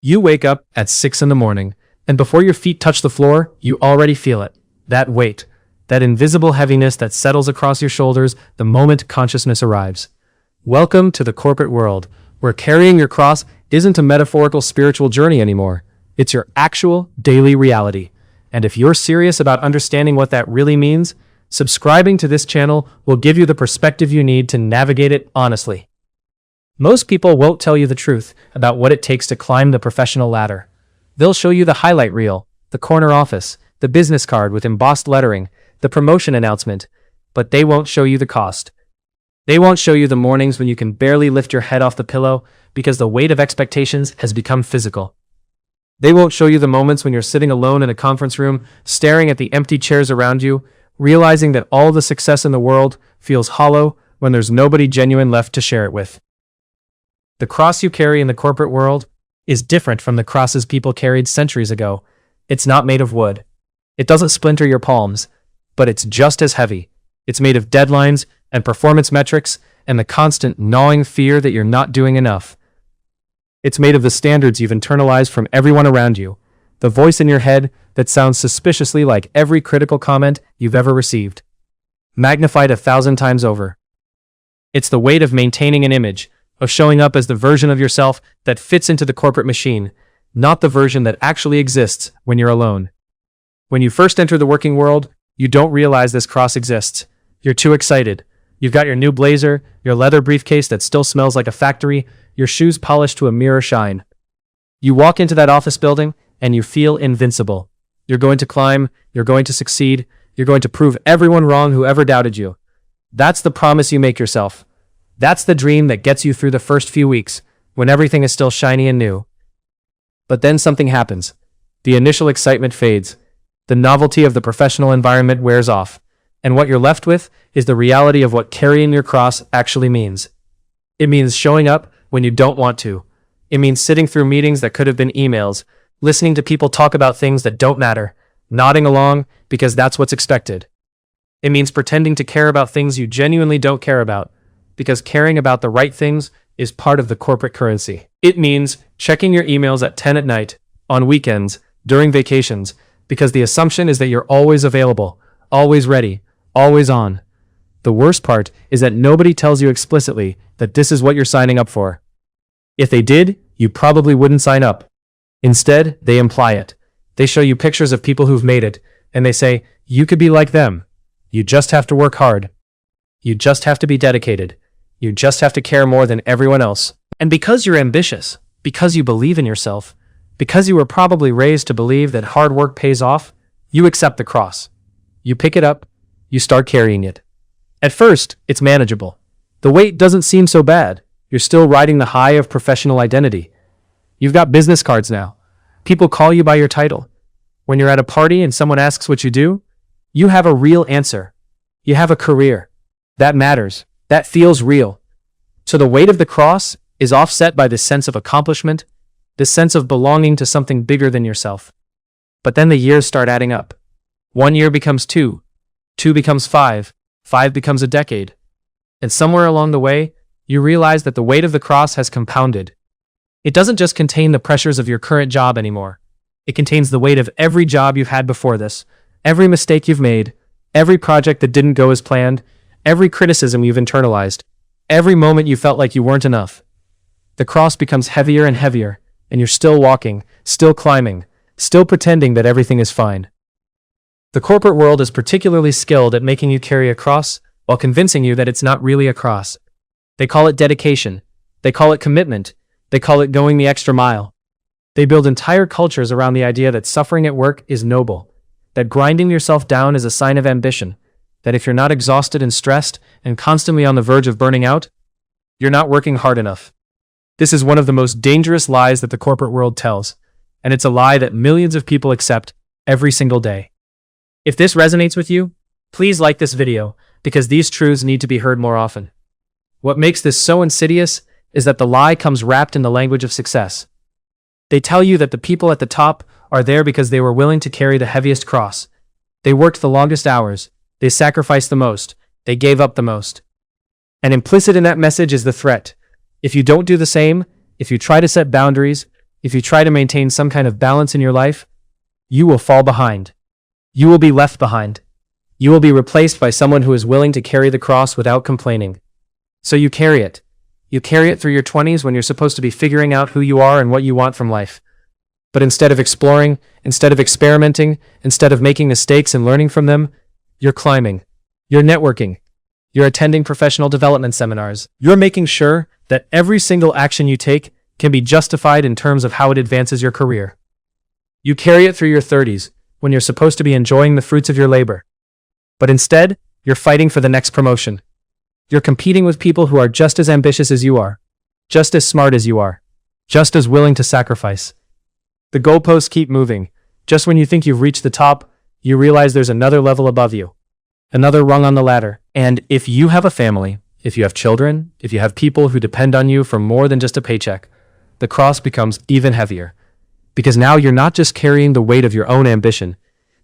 You wake up at 6 in the morning, and before your feet touch the floor, you already feel it. That weight, that invisible heaviness that settles across your shoulders the moment consciousness arrives. Welcome to the corporate world, where carrying your cross isn't a metaphorical spiritual journey anymore. It's your actual daily reality. And if you're serious about understanding what that really means, subscribing to this channel will give you the perspective you need to navigate it honestly. Most people won't tell you the truth about what it takes to climb the professional ladder. They'll show you the highlight reel, the corner office, the business card with embossed lettering, the promotion announcement, but they won't show you the cost. They won't show you the mornings when you can barely lift your head off the pillow because the weight of expectations has become physical. They won't show you the moments when you're sitting alone in a conference room, staring at the empty chairs around you, realizing that all the success in the world feels hollow when there's nobody genuine left to share it with. The cross you carry in the corporate world is different from the crosses people carried centuries ago. It's not made of wood. It doesn't splinter your palms, but it's just as heavy. It's made of deadlines and performance metrics and the constant gnawing fear that you're not doing enough. It's made of the standards you've internalized from everyone around you, the voice in your head that sounds suspiciously like every critical comment you've ever received, magnified 1,000 times over. It's the weight of maintaining an image, of showing up as the version of yourself that fits into the corporate machine, not the version that actually exists when you're alone. When you first enter the working world, you don't realize this cross exists. You're too excited. You've got your new blazer, your leather briefcase that still smells like a factory, your shoes polished to a mirror shine. You walk into that office building and you feel invincible. You're going to climb, you're going to succeed, you're going to prove everyone wrong who ever doubted you. That's the promise you make yourself. That's the dream that gets you through the first few weeks, when everything is still shiny and new. But then something happens. The initial excitement fades. The novelty of the professional environment wears off. And what you're left with is the reality of what carrying your cross actually means. It means showing up when you don't want to. It means sitting through meetings that could have been emails, listening to people talk about things that don't matter, nodding along because that's what's expected. It means pretending to care about things you genuinely don't care about, because caring about the right things is part of the corporate currency. It means checking your emails at 10 at night, on weekends, during vacations, because the assumption is that you're always available, always ready, always on. The worst part is that nobody tells you explicitly that this is what you're signing up for. If they did, you probably wouldn't sign up. Instead, they imply it. They show you pictures of people who've made it, and they say, you could be like them. You just have to work hard. You just have to be dedicated. You just have to care more than everyone else. And because you're ambitious, because you believe in yourself, because you were probably raised to believe that hard work pays off, you accept the cross. You pick it up, you start carrying it. At first, it's manageable. The weight doesn't seem so bad. You're still riding the high of professional identity. You've got business cards now. People call you by your title. When you're at a party and someone asks what you do, you have a real answer. You have a career. That matters. That feels real. So the weight of the cross is offset by this sense of accomplishment, this sense of belonging to something bigger than yourself. But then the years start adding up. 1 year becomes 2, 2 becomes 5, 5 becomes a decade. And somewhere along the way, you realize that the weight of the cross has compounded. It doesn't just contain the pressures of your current job anymore. It contains the weight of every job you've had before this, every mistake you've made, every project that didn't go as planned, every criticism you've internalized, every moment you felt like you weren't enough. The cross becomes heavier and heavier, and you're still walking, still climbing, still pretending that everything is fine. The corporate world is particularly skilled at making you carry a cross while convincing you that it's not really a cross. They call it dedication. They call it commitment. They call it going the extra mile. They build entire cultures around the idea that suffering at work is noble, that grinding yourself down is a sign of ambition, that if you're not exhausted and stressed and constantly on the verge of burning out, you're not working hard enough. This is one of the most dangerous lies that the corporate world tells, and it's a lie that millions of people accept every single day. If this resonates with you, please like this video, because these truths need to be heard more often. What makes this so insidious is that the lie comes wrapped in the language of success. They tell you that the people at the top are there because they were willing to carry the heaviest cross. They worked the longest hours. They sacrificed the most. They gave up the most. And implicit in that message is the threat. If you don't do the same, if you try to set boundaries, if you try to maintain some kind of balance in your life, you will fall behind. You will be left behind. You will be replaced by someone who is willing to carry the cross without complaining. So you carry it. You carry it through your 20s when you're supposed to be figuring out who you are and what you want from life. But instead of exploring, instead of experimenting, instead of making mistakes and learning from them, you're climbing. You're networking. You're attending professional development seminars. You're making sure that every single action you take can be justified in terms of how it advances your career. You carry it through your 30s when you're supposed to be enjoying the fruits of your labor. But instead, you're fighting for the next promotion. You're competing with people who are just as ambitious as you are, just as smart as you are, just as willing to sacrifice. The goalposts keep moving. Just when you think you've reached the top, you realize there's another level above you, another rung on the ladder. And if you have a family, if you have children, if you have people who depend on you for more than just a paycheck, the cross becomes even heavier. Because now you're not just carrying the weight of your own ambition,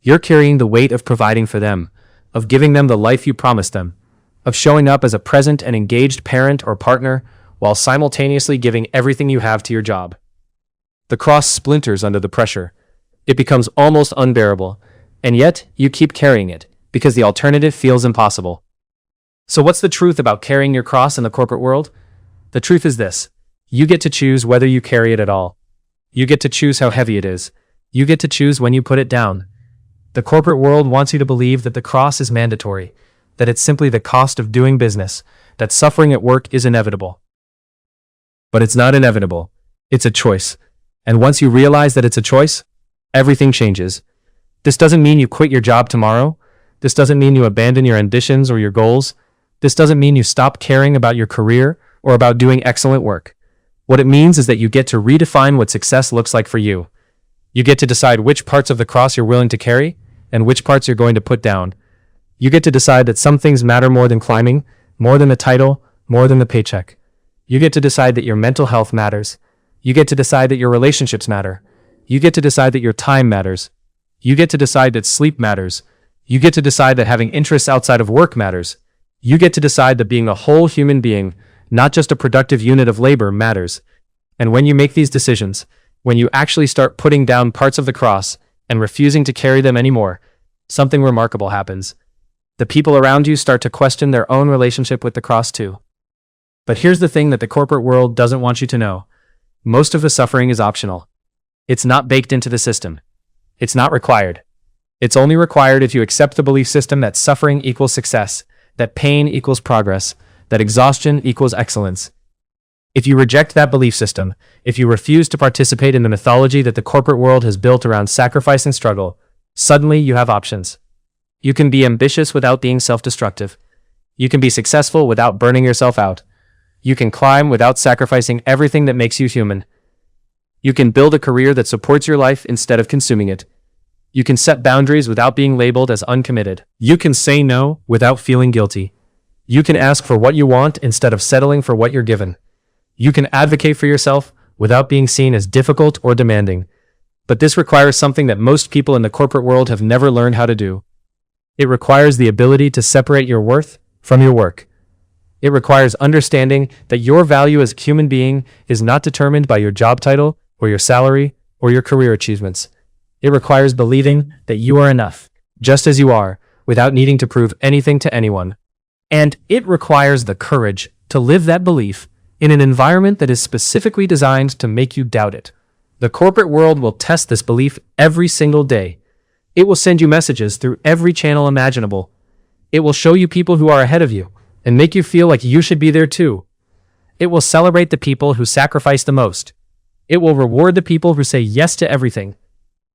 you're carrying the weight of providing for them, of giving them the life you promised them, of showing up as a present and engaged parent or partner while simultaneously giving everything you have to your job. The cross splinters under the pressure. It becomes almost unbearable, and yet you keep carrying it because the alternative feels impossible. So what's the truth about carrying your cross in the corporate world? The truth is this: you get to choose whether you carry it at all. You get to choose how heavy it is. You get to choose when you put it down. The corporate world wants you to believe that the cross is mandatory, that it's simply the cost of doing business, that suffering at work is inevitable. But it's not inevitable. It's a choice. And once you realize that it's a choice, everything changes. This doesn't mean you quit your job tomorrow. This doesn't mean you abandon your ambitions or your goals. This doesn't mean you stop caring about your career or about doing excellent work. What it means is that you get to redefine what success looks like for you. You get to decide which parts of the cross you're willing to carry and which parts you're going to put down. You get to decide that some things matter more than climbing, more than the title, more than the paycheck. You get to decide that your mental health matters. You get to decide that your relationships matter. You get to decide that your time matters. You get to decide that sleep matters. You get to decide that having interests outside of work matters. You get to decide that being a whole human being, not just a productive unit of labor, matters. And when you make these decisions, when you actually start putting down parts of the cross and refusing to carry them anymore, something remarkable happens. The people around you start to question their own relationship with the cross too. But here's the thing that the corporate world doesn't want you to know. Most of the suffering is optional. It's not baked into the system. It's not required. It's only required if you accept the belief system that suffering equals success, that pain equals progress, that exhaustion equals excellence. If you reject that belief system, if you refuse to participate in the mythology that the corporate world has built around sacrifice and struggle, suddenly you have options. You can be ambitious without being self-destructive. You can be successful without burning yourself out. You can climb without sacrificing everything that makes you human. You can build a career that supports your life instead of consuming it. You can set boundaries without being labeled as uncommitted. You can say no without feeling guilty. You can ask for what you want instead of settling for what you're given. You can advocate for yourself without being seen as difficult or demanding. But this requires something that most people in the corporate world have never learned how to do. It requires the ability to separate your worth from your work. It requires understanding that your value as a human being is not determined by your job title or your salary or your career achievements. It requires believing that you are enough, just as you are, without needing to prove anything to anyone. And it requires the courage to live that belief in an environment that is specifically designed to make you doubt it. The corporate world will test this belief every single day. It will send you messages through every channel imaginable. It will show you people who are ahead of you and make you feel like you should be there too. It will celebrate the people who sacrifice the most. It will reward the people who say yes to everything.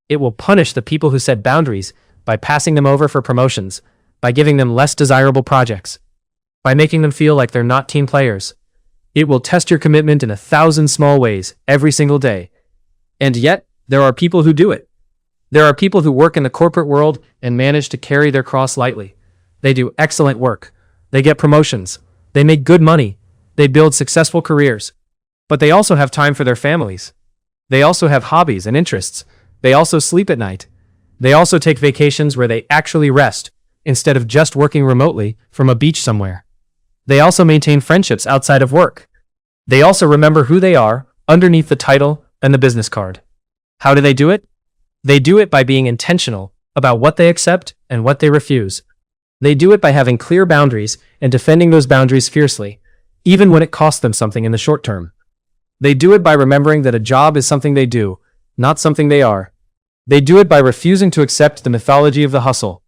It will punish the people who set boundaries by passing them over for promotions, by giving them less desirable projects, by making them feel like they're not team players. It will test your commitment in 1,000 small ways every single day. And yet, there are people who do it. There are people who work in the corporate world and manage to carry their cross lightly. They do excellent work. They get promotions. They make good money. They build successful careers. But they also have time for their families. They also have hobbies and interests. They also sleep at night. They also take vacations where they actually rest, instead of just working remotely from a beach somewhere. They also maintain friendships outside of work. They also remember who they are underneath the title and the business card. How do they do it? They do it by being intentional about what they accept and what they refuse. They do it by having clear boundaries and defending those boundaries fiercely, even when it costs them something in the short term. They do it by remembering that a job is something they do, not something they are. They do it by refusing to accept the mythology of the hustle.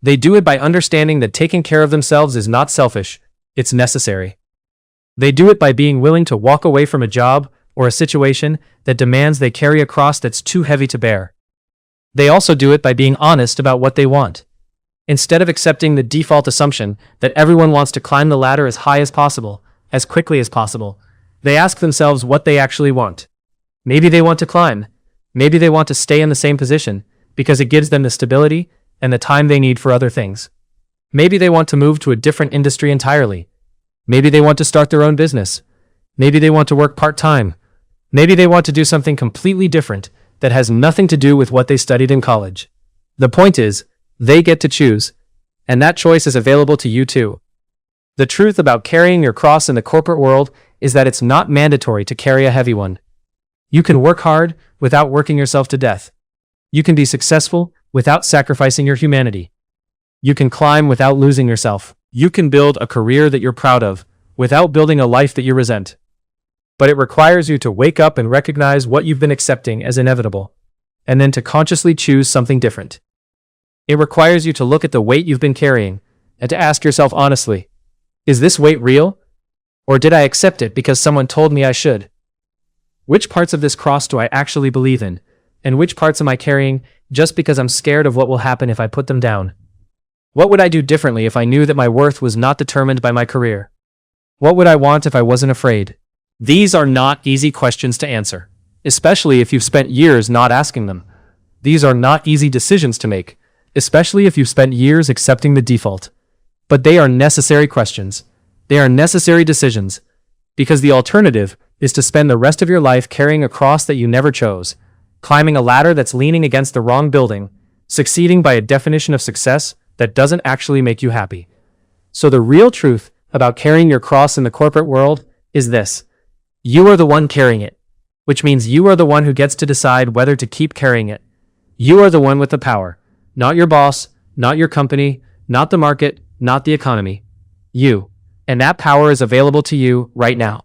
They do it by understanding that taking care of themselves is not selfish, it's necessary. They do it by being willing to walk away from a job or a situation that demands they carry a cross that's too heavy to bear. They also do it by being honest about what they want. Instead of accepting the default assumption that everyone wants to climb the ladder as high as possible, as quickly as possible, they ask themselves what they actually want. Maybe they want to climb. Maybe they want to stay in the same position because it gives them the stability and the time they need for other things. Maybe they want to move to a different industry entirely. Maybe they want to start their own business. Maybe they want to work part-time. Maybe they want to do something completely different that has nothing to do with what they studied in college. The point is, they get to choose, and that choice is available to you too. The truth about carrying your cross in the corporate world is that it's not mandatory to carry a heavy one. You can work hard without working yourself to death. You can be successful without sacrificing your humanity. You can climb without losing yourself. You can build a career that you're proud of without building a life that you resent. But it requires you to wake up and recognize what you've been accepting as inevitable, and then to consciously choose something different. It requires you to look at the weight you've been carrying and to ask yourself honestly, is this weight real? Or did I accept it because someone told me I should? Which parts of this cross do I actually believe in, and which parts am I carrying just because I'm scared of what will happen if I put them down? What would I do differently if I knew that my worth was not determined by my career? What would I want if I wasn't afraid? These are not easy questions to answer, especially if you've spent years not asking them. These are not easy decisions to make, especially if you've spent years accepting the default. But they are necessary questions. They are necessary decisions, because the alternative is to spend the rest of your life carrying a cross that you never chose, climbing a ladder that's leaning against the wrong building, succeeding by a definition of success that doesn't actually make you happy. So the real truth about carrying your cross in the corporate world is this. You are the one carrying it, which means you are the one who gets to decide whether to keep carrying it. You are the one with the power, not your boss, not your company, not the market, not the economy. You. And that power is available to you right now.